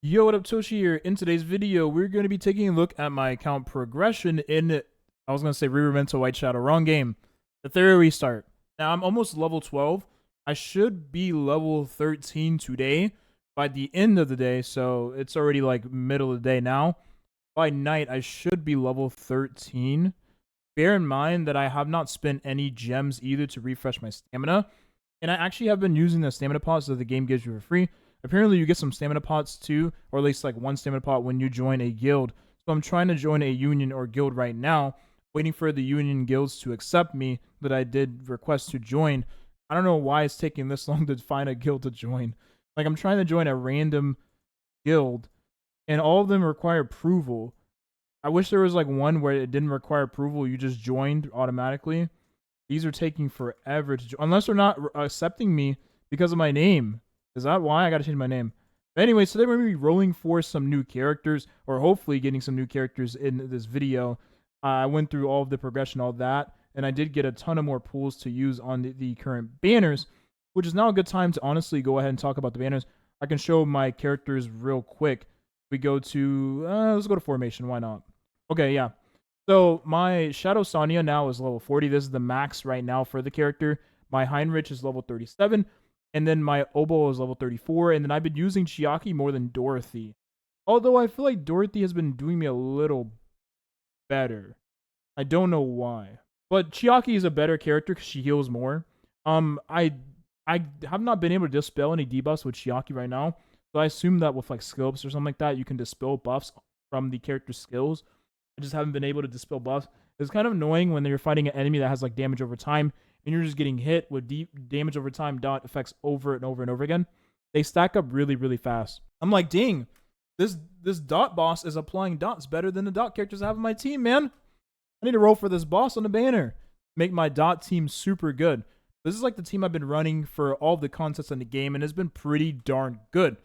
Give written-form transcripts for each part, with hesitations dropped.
Yo, what up, Toshi here. In today's video, we're going to be taking a look at my account progression in, I was going to say Revermental White Shadow, wrong game. Etheria restart. Now, I'm almost level 12. I should be level 13 today by the end of the day, so it's already like middle of the day now. By night, I should be level 13. Bear in mind that I have not spent any gems either to refresh my stamina, and I actually have been using the stamina pots that the game gives you for free. Apparently, you get some stamina pots too, or at least like one stamina pot when you join a guild. So I'm trying to join a union or guild right now, waiting for the union guilds to accept me that I did request to join. I don't know why it's taking this long to find a guild to join. Like, I'm trying to join a random guild, and all of them require approval. I wish there was like one where it didn't require approval, you just joined automatically. These are taking forever to join, unless they're not accepting me because of my name. Is that why I gotta change my name? But anyway, so today we're gonna be rolling for some new characters, or hopefully getting some new characters in this video. I went through all of the progression, all that, and I did get a ton of more pools to use on the current banners, which is now a good time to honestly go ahead and talk about the banners. I can show my characters real quick. We go to, let's go to formation, why not? Okay, yeah. So my Shadow Sonya now is level 40. This is the max right now for the character. My Heinrich is level 37. And then my Obo is level 34. And then I've been using Chiaki more than Dorothy. Although I feel like Dorothy has been doing me a little better. I don't know why. But Chiaki is a better character because she heals more. I have not been able to dispel any debuffs with Chiaki right now. So I assume that with like skill ups or something like that, you can dispel buffs from the character's skills. I just haven't been able to dispel buffs. It's kind of annoying when you're fighting an enemy that has like damage over time and you're just getting hit with deep damage over time dot effects over and over and over again. They stack up really, really fast. I'm like, dang, this dot boss is applying dots better than the dot characters I have on my team, man. I need to roll for this boss on the banner. Make my dot team super good. This is like the team I've been running for all the contests in the game, and it's been pretty darn good.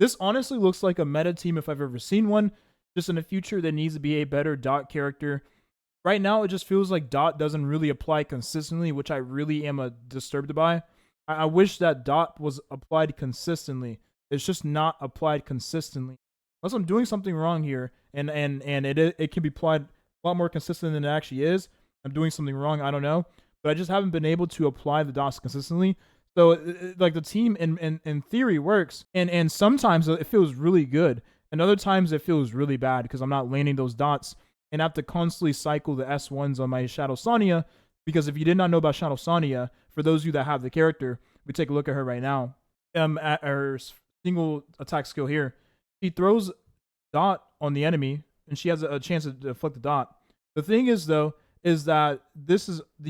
This honestly looks like a meta team if I've ever seen one. Just in the future, there needs to be a better dot character. Right now, it just feels like dot doesn't really apply consistently, which I really am disturbed by. I wish that dot was applied consistently. It's just not applied consistently. Unless I'm doing something wrong here, and it can be applied a lot more consistent than it actually is. I'm doing something wrong, I don't know. But I just haven't been able to apply the dots consistently. So, like, the team in theory works, and sometimes it feels really good. And other times it feels really bad because I'm not landing those dots and I have to constantly cycle the S1s on my Shadow Sonya. Because if you did not know about Shadow Sonya, for those of you that have the character, we take a look at her right now. At her single attack skill here, she throws dot on the enemy and she has a chance to deflect the dot. The thing is though, is that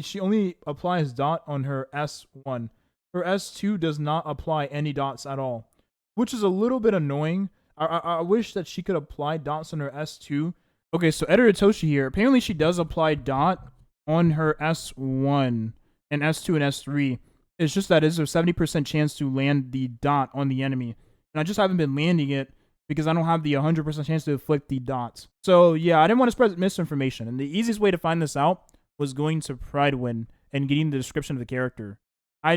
she only applies dot on her S1. Her S2 does not apply any dots at all, which is a little bit annoying. I wish that she could apply dots on her S2. Okay, so Etheria Toshi here. Apparently, she does apply dot on her S1 and S2 and S3. It's just that there's a 70% chance to land the dot on the enemy. And I just haven't been landing it because I don't have the 100% chance to inflict the dots. So, yeah, I didn't want to spread misinformation. And the easiest way to find this out was going to Pridewin and getting the description of the character. I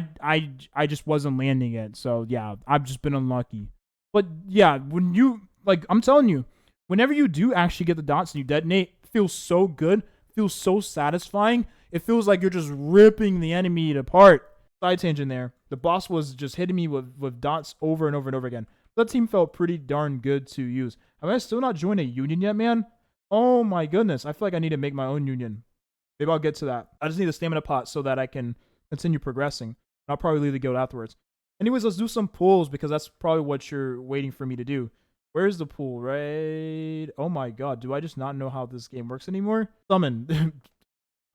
just wasn't landing it. So, yeah, I've just been unlucky. But yeah, when you, like, I'm telling you, whenever you do actually get the dots and you detonate, it feels so good, feels so satisfying. It feels like you're just ripping the enemy apart. Side tangent there. The boss was just hitting me with dots over and over and over again. That team felt pretty darn good to use. Have I still not joined a union yet, man? Oh my goodness. I feel like I need to make my own union. Maybe I'll get to that. I just need a stamina pot so that I can continue progressing. I'll probably leave the guild afterwards. Anyways, let's do some pulls because that's probably what you're waiting for me to do. Where's the pool? Right? Oh my god, do I just not know how this game works anymore? Summon.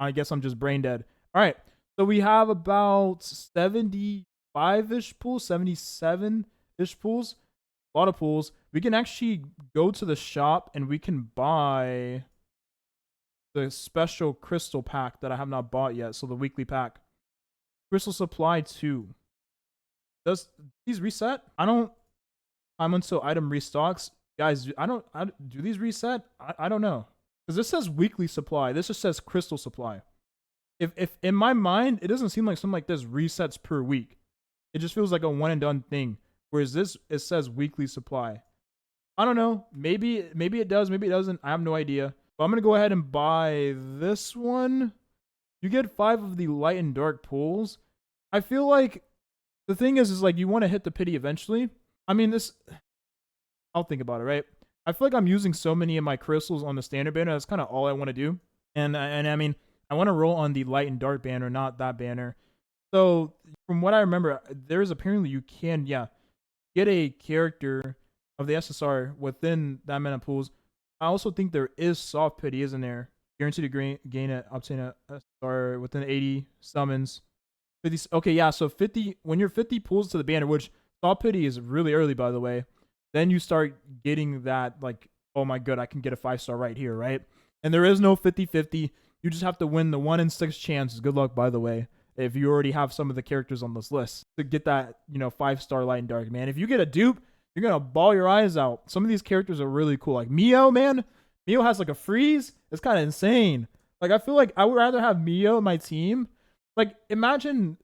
I guess I'm just brain dead. Alright, so we have about 75-ish pools, 77-ish pools. A lot of pools. We can actually go to the shop and we can buy the special crystal pack that I have not bought yet. So the weekly pack. Crystal supply 2. Does these reset? I'm until item restocks. Guys, do these reset? I don't know. Because this says weekly supply. This just says crystal supply. If in my mind, it doesn't seem like something like this resets per week. It just feels like a one and done thing. Whereas this, it says weekly supply. I don't know. Maybe it does. Maybe it doesn't. I have no idea. But I'm gonna go ahead and buy this one. You get 5 of the light and dark pools. I feel like the thing is like you want to hit the pity eventually. I mean, this. I'll think about it, right? I feel like I'm using so many of my crystals on the standard banner. That's kind of all I want to do. And I mean, I want to roll on the light and dark banner, not that banner. So from what I remember, there's apparently you can, yeah, get a character of the SSR within that amount of pools. I also think there is soft pity, isn't there? Guaranteed to obtain a SSR within 80 summons. 50. Okay, yeah. So 50 when you're 50 pools to the banner, which soft pity is really early, by the way. Then you start getting that like, oh my god, I can get a 5-star right here, right? And there is no 50-50. You just have to win the 1 in 6 chances. Good luck, by the way, if you already have some of the characters on this list to get that, 5-star light and dark, man. If you get a dupe, you're gonna bawl your eyes out. Some of these characters are really cool. Like Mio, man. Mio has like a freeze. It's kind of insane. Like I feel like I would rather have Mio in my team. Like imagine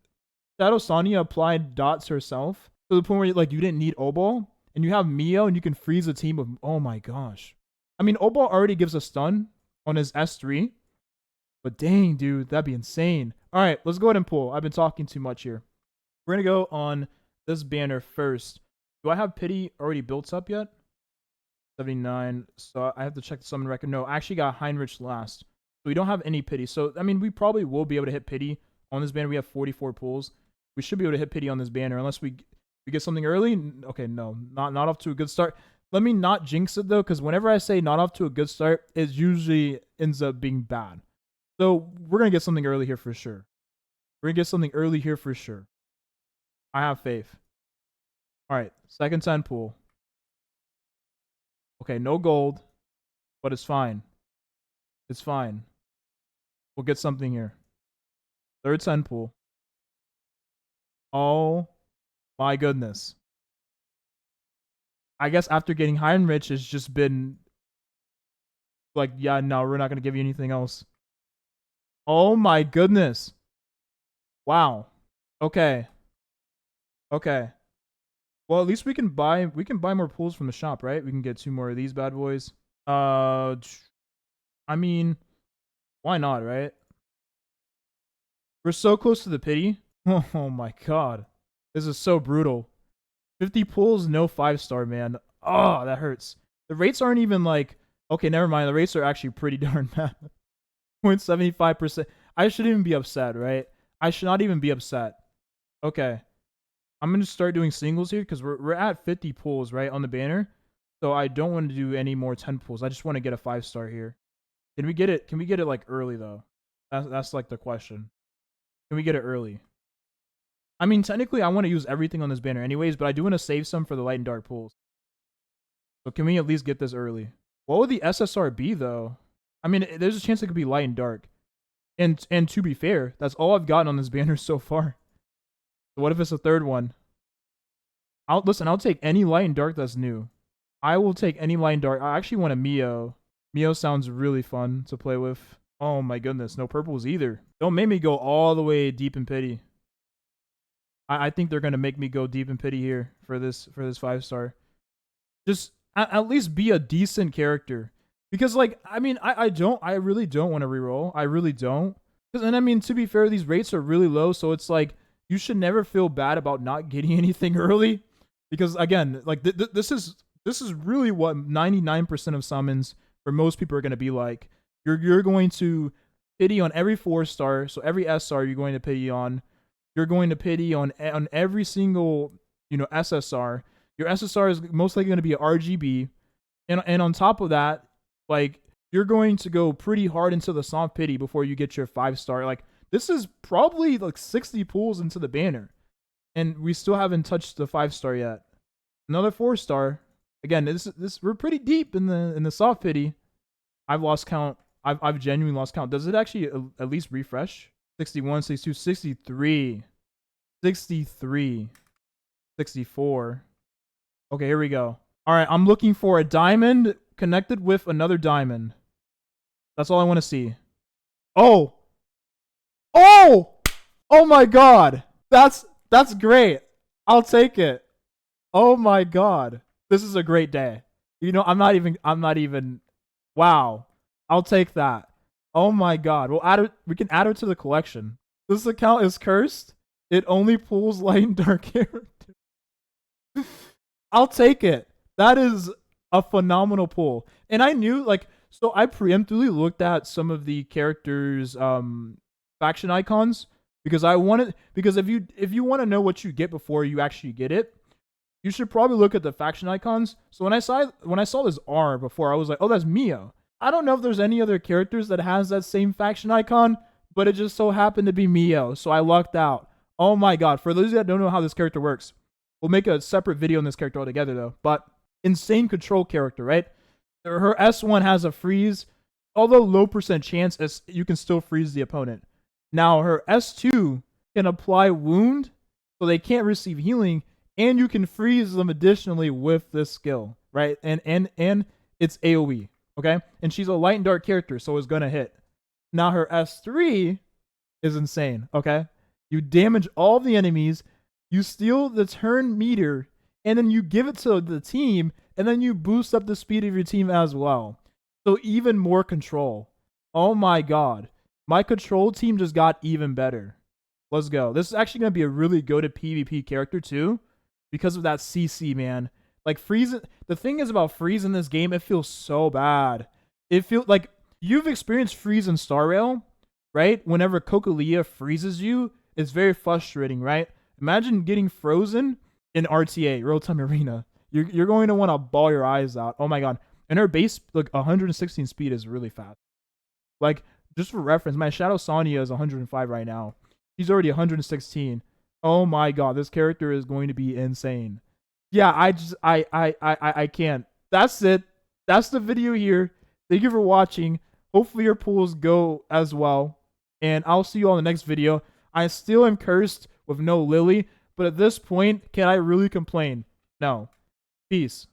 Shadow Sonya applied dots herself to the point where like you didn't need Obol, and you have Mio and you can freeze a team of, oh my gosh. I mean, Obol already gives a stun on his S3, but dang, dude, that'd be insane. All right, let's go ahead and pull. I've been talking too much here. We're gonna go on this banner first. Do I have pity already built up yet? 79. So I have to check the summon record. No, I actually got Heinrich last. So we don't have any pity. So, I mean, we probably will be able to hit pity on this banner. We have 44 pulls. We should be able to hit pity on this banner unless we get something early. Okay, no, not off to a good start. Let me not jinx it, though, because whenever I say not off to a good start, it usually ends up being bad. So we're going to get something early here for sure. We're going to get something early here for sure. I have faith. All right, second 10 pool. Okay, no gold, but it's fine. It's fine. We'll get something here. Third 10 pool. Oh my goodness. I guess after getting Heinrich, it's just been like, yeah, no, we're not going to give you anything else. Oh my goodness. Wow. Okay. Okay. Well, at least we can buy more pools from the shop, right? We can get 2 more of these bad boys. I mean, why not, right? We're so close to the pity. Oh my god. This is so brutal. 50 pulls, no 5-star, man. Oh, that hurts. The rates aren't even like, okay, never mind. The rates are actually pretty darn bad. 0.75%. I shouldn't even be upset, right? I should not even be upset. Okay. I'm going to start doing singles here because we're at 50 pulls, right, on the banner. So I don't want to do any more 10 pulls. I just want to get a 5-star here. Can we get it? Can we get it like early though? That's like the question. Can we get it early? I mean, technically I want to use everything on this banner anyways, but I do want to save some for the light and dark pulls. So can we at least get this early? What would the SSR be though? I mean, there's a chance it could be light and dark. And to be fair, that's all I've gotten on this banner so far. So what if it's a third one? I'll take any light and dark that's new. I will take any light and dark. I actually want a Mio. Mio sounds really fun to play with. Oh my goodness, no purples either. Don't make me go all the way deep in pity. I think they're gonna make me go deep in pity here for this 5-star. Just at least be a decent character. Because like, I mean, I really don't want to reroll. I really don't. And I mean, to be fair, these rates are really low, so it's like you should never feel bad about not getting anything early. Because again, like this is really what 99% of summons for most people are going to be like. You're going to pity on every 4-star, so every SR you're going to pity on. You're going to pity on every single, SSR. Your SSR is most likely going to be an RGB. And on top of that, like, you're going to go pretty hard into the soft pity before you get your 5-star. Like, this is probably like 60 pulls into the banner. And we still haven't touched the 5-star yet. Another 4-star. Again, this we're pretty deep in the soft pity. I've lost count. I've genuinely lost count. Does it actually at least refresh? 61, 62, 63. 63. 64. Okay, here we go. All right, I'm looking for a diamond connected with another diamond. That's all I want to see. Oh! Oh! Oh my god! That's great. I'll take it. Oh my god. This is a great day. You know, I'm not even. Wow, I'll take that. Oh my god, we'll add it. We can add it to the collection. This account is cursed. It only pulls light and dark characters. I'll take it. That is a phenomenal pull. And I knew like so I preemptively looked at some of the characters faction icons because I wanted because if you want to know what you get before you actually get it, you should probably look at the faction icons. So when I saw this R before, I was like, "Oh, that's Mio." I don't know if there's any other characters that has that same faction icon, but it just so happened to be Mio, so I lucked out. Oh my god! For those that don't know how this character works, we'll make a separate video on this character altogether though. But insane control character, right? Her S1 has a freeze, although low percent chance as you can still freeze the opponent. Now her S2 can apply wound, so they can't receive healing, and you can freeze them additionally with this skill, right? And it's AoE, okay? And she's a light and dark character, so it's gonna hit. Now her S3 is insane, okay? You damage all the enemies, you steal the turn meter, and then you give it to the team, and then you boost up the speed of your team as well. So even more control. Oh my god. My control team just got even better. Let's go. This is actually going to be a really good at PvP character too, because of that CC, man. Like freeze. The thing is about freeze in this game, it feels so bad. It feels like you've experienced freeze in Star Rail, right? Whenever Cocolia freezes you, it's very frustrating, right? Imagine getting frozen in RTA, Real Time Arena. You're going to want to bawl your eyes out. Oh my god. And her base, like 116 speed is really fast. Like, just for reference, my Shadow Sonya is 105 right now. She's already 116. Oh my god, this character is going to be insane. Yeah, I can't. That's it. That's the video here. Thank you for watching. Hopefully your pulls go as well. And I'll see you all in the next video. I still am cursed with no Lily, but at this point, can I really complain? No. Peace.